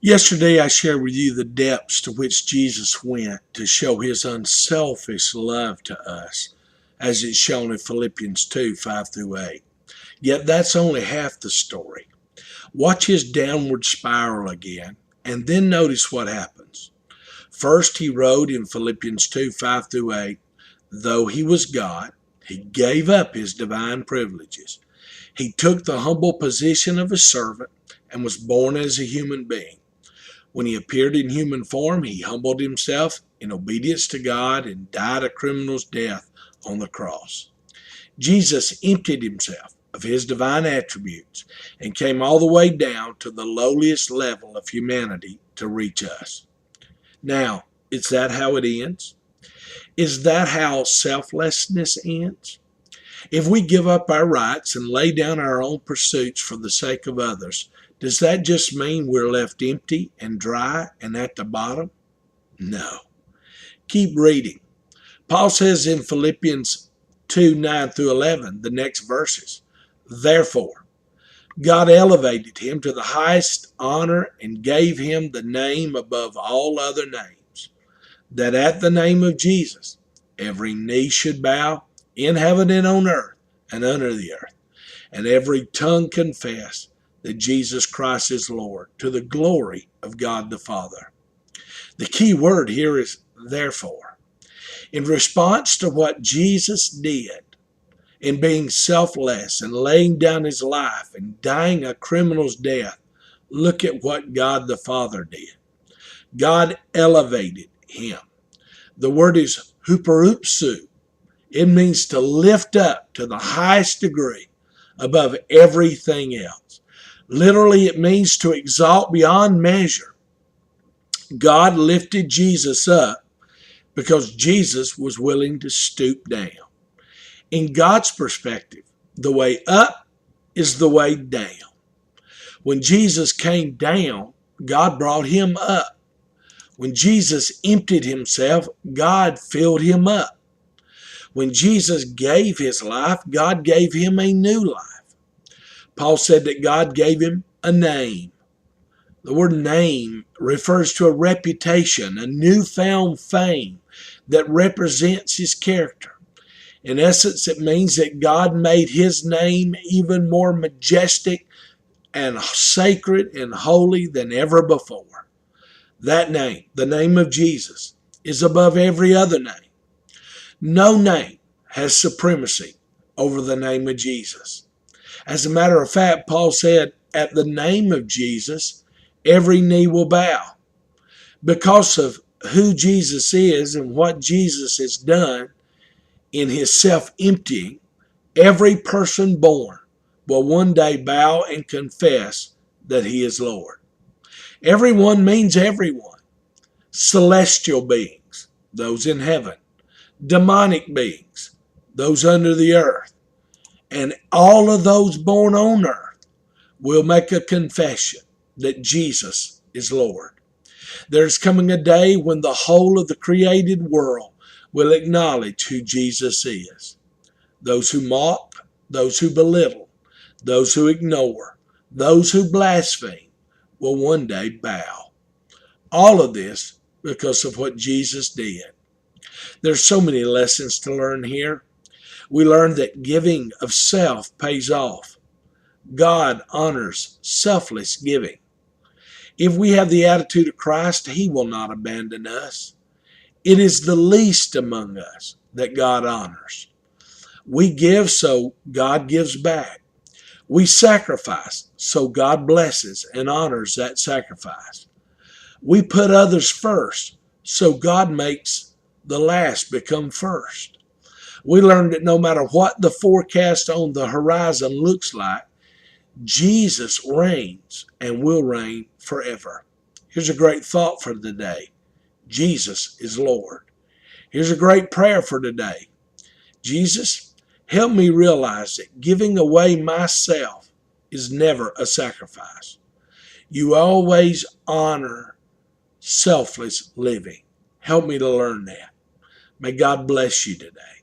Yesterday I shared with you the depths to which Jesus went to show his unselfish love to us, as it's shown in Philippians 2, 5 through 8. Yet that's only half the story. Watch his downward spiral again, and then notice what happens. First, he wrote in Philippians 2, 5 through 8, though he was God, he gave up his divine privileges. He took the humble position of a servant and was born as a human being. When he appeared in human form, he humbled himself in obedience to God and died a criminal's death on the cross. Jesus emptied himself of his divine attributes and came all the way down to the lowliest level of humanity to reach us. Now, is that how it ends? Is that how selflessness ends? If we give up our rights and lay down our own pursuits for the sake of others, does that just mean we're left empty and dry and at the bottom? No. Keep reading. Paul says in Philippians 2, 9 through 11, the next verses, therefore, God elevated him to the highest honor and gave him the name above all other names, that at the name of Jesus every knee should bow in heaven and on earth and under the earth, and every tongue confess that Jesus Christ is Lord, to the glory of God the Father. The key word here is therefore. In response to what Jesus did in being selfless and laying down his life and dying a criminal's death, look at what God the Father did. God elevated him. The word is huperoupsu. It means to lift up to the highest degree above everything else. Literally, it means to exalt beyond measure. God lifted Jesus up because Jesus was willing to stoop down. In God's perspective, the way up is the way down. When Jesus came down, God brought him up. When Jesus emptied himself, God filled him up. When Jesus gave his life, God gave him a new life. Paul said that God gave him a name. The word name refers to a reputation, a newfound fame that represents his character. In essence, it means that God made his name even more majestic and sacred and holy than ever before. That name, the name of Jesus, is above every other name. No name has supremacy over the name of Jesus. As a matter of fact, Paul said, at the name of Jesus, every knee will bow. Because of who Jesus is and what Jesus has done in his self-emptying, every person born will one day bow and confess that he is Lord. Everyone means everyone. Celestial beings, those in heaven. Demonic beings, those under the earth. And all of those born on earth will make a confession that Jesus is Lord. There's coming a day when the whole of the created world will acknowledge who Jesus is. Those who mock, those who belittle, those who ignore, those who blaspheme will one day bow. All of this because of what Jesus did. There's so many lessons to learn here. We learn that giving of self pays off. God honors selfless giving. If we have the attitude of Christ, he will not abandon us. It is the least among us that God honors. We give so God gives back. We sacrifice so God blesses and honors that sacrifice. We put others first so God makes the last become first. We learned that no matter what the forecast on the horizon looks like, Jesus reigns and will reign forever. Here's a great thought for today. Jesus is Lord. Here's a great prayer for today. Jesus, help me realize that giving away myself is never a sacrifice. You always honor selfless living. Help me to learn that. May God bless you today.